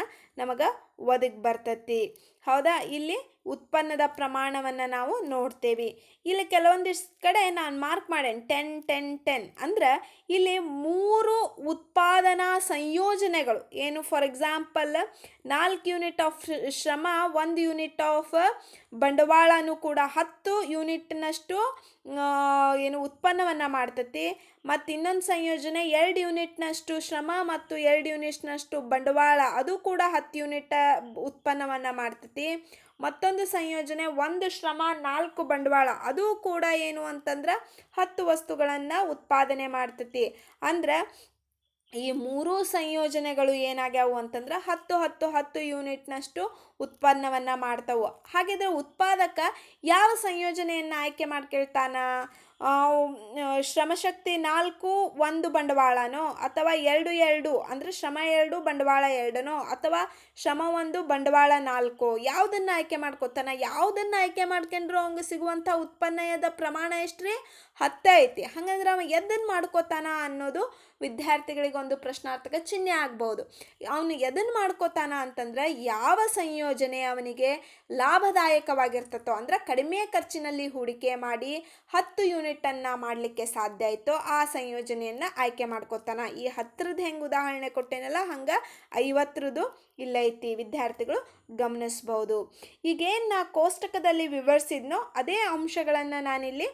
ನಮಗೆ ಒದಗಿ ಬರ್ತತಿ. ಹೌದಾ? ಇಲ್ಲಿ ಉತ್ಪನ್ನದ ಪ್ರಮಾಣವನ್ನು ನಾವು ನೋಡ್ತೇವೆ. ಇಲ್ಲಿ ಕೆಲವೊಂದಿಷ್ಟು ಕಡೆ ನಾನು ಮಾರ್ಕ್ ಮಾಡೇನೆ 10 10 10. ಅಂದ್ರೆ ಇಲ್ಲಿ 3 ಉತ್ಪಾದನಾ ಸಂಯೋಜನೆಗಳು ಏನು, ಫಾರ್ ಎಕ್ಸಾಂಪಲ್ 4 ಯೂನಿಟ್ ಆಫ್ ಶ್ರಮ, 1 ಯೂನಿಟ್ ಆಫ್ ಬಂಡವಾಳನೂ ಕೂಡ 10 ಯೂನಿಟ್ನಷ್ಟು ಏನು ಉತ್ಪನ್ನವನ್ನು ಮಾಡ್ತತಿ. ಮತ್ತು ಇನ್ನೊಂದು ಸಂಯೋಜನೆ 2 ಯೂನಿಟ್ನಷ್ಟು ಶ್ರಮ ಮತ್ತು 2 ಯೂನಿಟ್ನಷ್ಟು ಬಂಡವಾಳ, ಅದು ಕೂಡ 10 ಯೂನಿಟ್ ಉತ್ಪನ್ನವನ್ನು ಮಾಡ್ತತಿ. ಮತ್ತೊಂದು ಸಂಯೋಜನೆ 1 ಶ್ರಮ 4 ಬಂಡವಾಳ, ಅದು ಕೂಡ ಏನು ಅಂತಂದ್ರೆ 10 ವಸ್ತುಗಳನ್ನು ಉತ್ಪಾದನೆ ಮಾಡ್ತತಿ. ಅಂದ್ರೆ ಈ 3 ಸಂಯೋಜನೆಗಳು ಏನಾಗ್ಯಾವು ಅಂತಂದ್ರೆ 10 10 10 ಯೂನಿಟ್ನಷ್ಟು ಉತ್ಪನ್ನವನ್ನು ಮಾಡ್ತಾವು. ಹಾಗಿದ್ರೆ ಉತ್ಪಾದಕ ಯಾವ ಸಂಯೋಜನೆಯನ್ನು ಆಯ್ಕೆ ಮಾಡ್ಕೊಳ್ತಾನ? ಶ್ರಮಶಕ್ತಿ 4 1 ಬಂಡವಾಳನೋ, ಅಥವಾ 2 2 ಅಂದರೆ ಶ್ರಮ 2 ಬಂಡವಾಳ 2ನೋ, ಅಥವಾ ಶ್ರಮ 1 ಬಂಡವಾಳ 4, ಯಾವುದನ್ನು ಆಯ್ಕೆ ಮಾಡ್ಕೋತಾನ? ಯಾವುದನ್ನು ಆಯ್ಕೆ ಮಾಡ್ಕೊಂಡ್ರು ಅವಂಗೆ ಸಿಗುವಂಥ ಉತ್ಪನ್ನದ ಪ್ರಮಾಣ ಎಷ್ಟು ರೀ? 10 ಐತಿ. ಹಂಗಂದ್ರೆ ಅವ ಎದನ್ನು ಮಾಡ್ಕೋತಾನ ಅನ್ನೋದು ವಿದ್ಯಾರ್ಥಿಗಳಿಗೆ ಒಂದು ಪ್ರಶ್ನಾರ್ಥಕ ಚಿಹ್ನೆ ಆಗ್ಬೋದು. ಅವನು ಎದನ್ನು ಮಾಡ್ಕೋತಾನ ಅಂತಂದ್ರೆ ಯಾವ ಸಂಯೋಜನೆ ಅವನಿಗೆ ಲಾಭದಾಯಕವಾಗಿರ್ತತೋ, ಅಂದ್ರೆ ಕಡಿಮೆ ಖರ್ಚಿನಲ್ಲಿ ಹೂಡಿಕೆ ಮಾಡಿ 10 ಯೂನಿಟನ್ನು ಮಾಡಲಿಕ್ಕೆ ಸಾಧ್ಯ ಆಯಿತೋ ಆ ಸಂಯೋಜನೆಯನ್ನು ಆಯ್ಕೆ ಮಾಡ್ಕೋತಾನ. ಈ 10ರದ್ದು ಹೆಂಗೆ ಉದಾಹರಣೆ ಕೊಟ್ಟೇನಲ್ಲ ಹಂಗೆ 50ರದ್ದು ಇಲ್ಲೈತಿ, ವಿದ್ಯಾರ್ಥಿಗಳು ಗಮನಿಸ್ಬೋದು. ಈಗೇನು ನಾ ಕೋಷ್ಟಕದಲ್ಲಿ ವಿವರಿಸಿದ್ನೋ ಅದೇ ಅಂಶಗಳನ್ನು ನಾನಿಲ್ಲಿ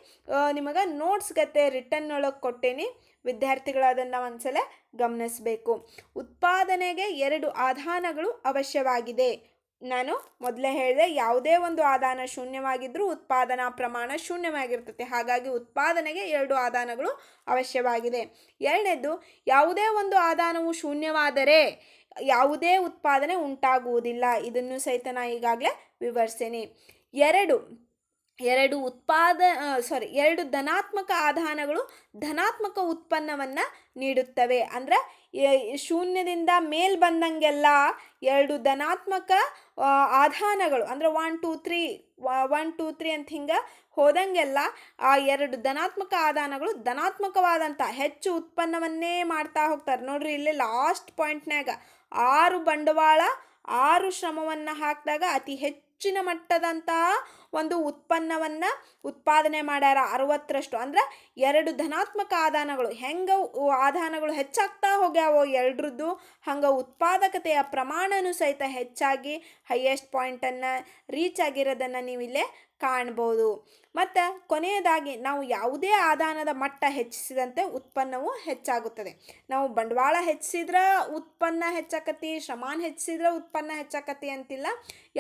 ನಿಮಗೆ ನೋಟ್ಸ್ ಗತೆ ರಿಟರ್ನ್ ಒಳಗೆ ಕೊಟ್ಟೇನಿ. ವಿದ್ಯಾರ್ಥಿಗಳು ಅದನ್ನು ಒಂದ್ಸಲ ಗಮನಿಸಬೇಕು. ಉತ್ಪಾದನೆಗೆ 2 ಆಧಾನಗಳು ಅವಶ್ಯವಾಗಿದೆ. ನಾನು ಮೊದಲೇ ಹೇಳಿದೆ, ಯಾವುದೇ ಒಂದು ಆಧಾನ ಶೂನ್ಯವಾಗಿದ್ದರೂ ಉತ್ಪಾದನಾ ಪ್ರಮಾಣ ಶೂನ್ಯವಾಗಿರ್ತದೆ. ಹಾಗಾಗಿ ಉತ್ಪಾದನೆಗೆ 2 ಆಧಾನಗಳು ಅವಶ್ಯವಾಗಿದೆ. ಎರಡನೇದು, ಯಾವುದೇ ಒಂದು ಆಧಾನವು ಶೂನ್ಯವಾದರೆ ಯಾವುದೇ ಉತ್ಪಾದನೆ ಉಂಟಾಗುವುದಿಲ್ಲ. ಇದನ್ನು ಸಹಿತ ನಾ ಈಗಾಗಲೇ ವಿವರಿಸೇನೆ. ಎರಡು ಧನಾತ್ಮಕ ಆಧಾನಗಳು ಧನಾತ್ಮಕ ಉತ್ಪನ್ನವನ್ನು ನೀಡುತ್ತವೆ. ಅಂದ್ರೆ ಶೂನ್ಯದಿಂದ ಮೇಲ್ ಬಂದಂಗೆಲ್ಲ 2 ಧನಾತ್ಮಕ ಆಧಾನಗಳು ಅಂದರೆ 1 2 3 1 2 3 ಅಂತ ಹಿಂಗೆ ಹೋದಂಗೆಲ್ಲ ಆ 2 ಧನಾತ್ಮಕ ಆಧಾನಗಳು ಧನಾತ್ಮಕವಾದಂಥ ಹೆಚ್ಚು ಉತ್ಪನ್ನವನ್ನೇ ಮಾಡ್ತಾ ಹೋಗ್ತಾರೆ. ನೋಡ್ರಿ, ಇಲ್ಲಿ ಲಾಸ್ಟ್ ಪಾಯಿಂಟ್ನಾಗ 6 ಬಂಡವಾಳ 6 ಶ್ರಮವನ್ನು ಹಾಕಿದಾಗ ಅತಿ ಹೆಚ್ಚಿನ ಮಟ್ಟದಂತಹ ಒಂದು ಉತ್ಪನ್ನವನ್ನು ಉತ್ಪಾದನೆ ಮಾಡ್ಯಾರ 60ರಷ್ಟು. ಅಂದ್ರೆ 2 ಧನಾತ್ಮಕ ಆಧಾನಗಳು ಹೆಂಗೆ ಆಧಾನಗಳು ಹೆಚ್ಚಾಗ್ತಾ ಹೋಗ್ಯಾವೋ 2ರದ್ದು, ಹಂಗೆ ಉತ್ಪಾದಕತೆಯ ಪ್ರಮಾಣನೂ ಸಹಿತ ಹೆಚ್ಚಾಗಿ ಹೈಯೆಸ್ಟ್ ಪಾಯಿಂಟನ್ನು ರೀಚ್ ಆಗಿರೋದನ್ನು ನೀವಿಲ್ಲೇ ಕಾಣ್ಬೋದು. ಮತ್ತು ಕೊನೆಯದಾಗಿ, ನಾವು ಯಾವುದೇ ಆಧಾನದ ಮಟ್ಟ ಹೆಚ್ಚಿಸಿದಂತೆ ಉತ್ಪನ್ನವು ಹೆಚ್ಚಾಗುತ್ತದೆ. ನಾವು ಬಂಡವಾಳ ಹೆಚ್ಚಿಸಿದ್ರೆ ಉತ್ಪನ್ನ ಹೆಚ್ಚಾಕತಿ, ಶ್ರಮಾನ ಹೆಚ್ಚಿಸಿದ್ರೆ ಉತ್ಪನ್ನ ಹೆಚ್ಚಾಕತಿ ಅಂತಿಲ್ಲ.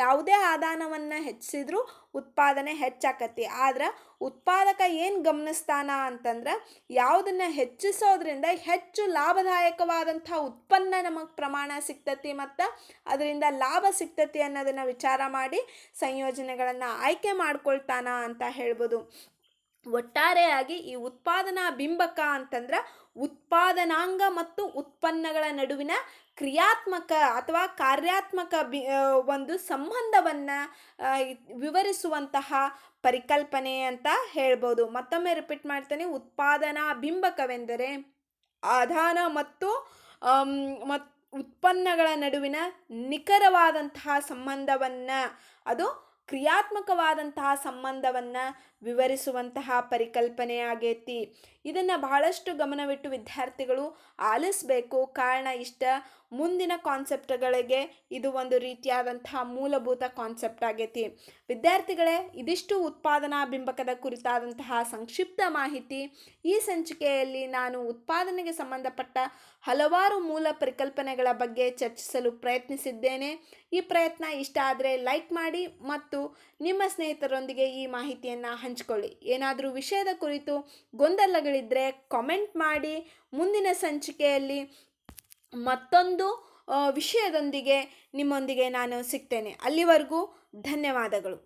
ಯಾವುದೇ ಆಧಾನವನ್ನು ಹೆಚ್ಚಿಸಿದ್ರೂ ಉತ್ಪಾದನೆ ಹೆಚ್ಚಾಕತಿ. ಆದ್ರೆ ಉತ್ಪಾದಕ ಏನು ಗಮನಿಸ್ತಾನ ಅಂತಂದ್ರೆ ಯಾವುದನ್ನು ಹೆಚ್ಚಿಸೋದ್ರಿಂದ ಹೆಚ್ಚು ಲಾಭದಾಯಕವಾದಂಥ ಉತ್ಪನ್ನ ನಮಗೆ ಪ್ರಮಾಣ ಸಿಗ್ತತಿ ಮತ್ತು ಅದರಿಂದ ಲಾಭ ಸಿಗ್ತತಿ ಅನ್ನೋದನ್ನು ವಿಚಾರ ಮಾಡಿ ಸಂಯೋಜನೆಗಳನ್ನು ಆಯ್ಕೆ ಮಾಡ್ಕೊಳ್ತಾನ ಅಂತ ಹೇಳ್ಬೋದು. ಒಟ್ಟಾರೆಯಾಗಿ ಈ ಉತ್ಪಾದನಾ ಬಿಂಬಕ ಅಂತಂದ್ರೆ ಉತ್ಪಾದನಾಂಗ ಮತ್ತು ಉತ್ಪನ್ನಗಳ ನಡುವಿನ ಕ್ರಿಯಾತ್ಮಕ ಅಥವಾ ಕಾರ್ಯಾತ್ಮಕ ಒಂದು ಸಂಬಂಧವನ್ನು ವಿವರಿಸುವಂತಹ ಪರಿಕಲ್ಪನೆ ಅಂತ ಹೇಳ್ಬೋದು. ಮತ್ತೊಮ್ಮೆ ರಿಪೀಟ್ ಮಾಡ್ತೇನೆ, ಉತ್ಪಾದನಾ ಬಿಂಬಕವೆಂದರೆ ಆಧಾನ ಮತ್ತು ಉತ್ಪನ್ನಗಳ ನಡುವಿನ ನಿಖರವಾದಂತಹ ಸಂಬಂಧವನ್ನು, ಅದು ಕ್ರಿಯಾತ್ಮಕವಾದಂತಹ ಸಂಬಂಧವನ್ನು ವಿವರಿಸುವಂತಹ ಪರಿಕಲ್ಪನೆಯಾಗೈತಿ. ಇದನ್ನು ಬಹಳಷ್ಟು ಗಮನವಿಟ್ಟು ವಿದ್ಯಾರ್ಥಿಗಳು ಆಲಿಸಬೇಕು. ಕಾರಣ ಇಷ್ಟ, ಮುಂದಿನ ಕಾನ್ಸೆಪ್ಟ್ಗಳಿಗೆ ಇದು ಒಂದು ರೀತಿಯಾದಂತಹ ಮೂಲಭೂತ ಕಾನ್ಸೆಪ್ಟ್ ಆಗೈತಿ. ವಿದ್ಯಾರ್ಥಿಗಳೇ, ಇದಿಷ್ಟು ಉತ್ಪಾದನಾ ಬಿಂಬಕದ ಕುರಿತಾದಂತಹ ಸಂಕ್ಷಿಪ್ತ ಮಾಹಿತಿ. ಈ ಸಂಚಿಕೆಯಲ್ಲಿ ನಾನು ಉತ್ಪಾದನೆಗೆ ಸಂಬಂಧಪಟ್ಟ ಹಲವಾರು ಮೂಲ ಪರಿಕಲ್ಪನೆಗಳ ಬಗ್ಗೆ ಚರ್ಚಿಸಲು ಪ್ರಯತ್ನಿಸಿದ್ದೇನೆ. ಈ ಪ್ರಯತ್ನ ಇಷ್ಟ ಆದರೆ ಲೈಕ್ ಮಾಡಿ ಮತ್ತು ನಿಮ್ಮ ಸ್ನೇಹಿತರೊಂದಿಗೆ ಈ ಮಾಹಿತಿಯನ್ನು ಹಂಚಿಕೊಳ್ಳಿ. ಏನಾದರೂ ವಿಷಯದ ಕುರಿತು ಗೊಂದಲಗಳಿದ್ದರೆ ಕಾಮೆಂಟ್ ಮಾಡಿ. ಮುಂದಿನ ಸಂಚಿಕೆಯಲ್ಲಿ ಮತ್ತೊಂದು ವಿಷಯದೊಂದಿಗೆ ನಿಮ್ಮೊಂದಿಗೆ ನಾನು ಸಿಗ್ತೇನೆ. ಅಲ್ಲಿವರೆಗೂ ಧನ್ಯವಾದಗಳು.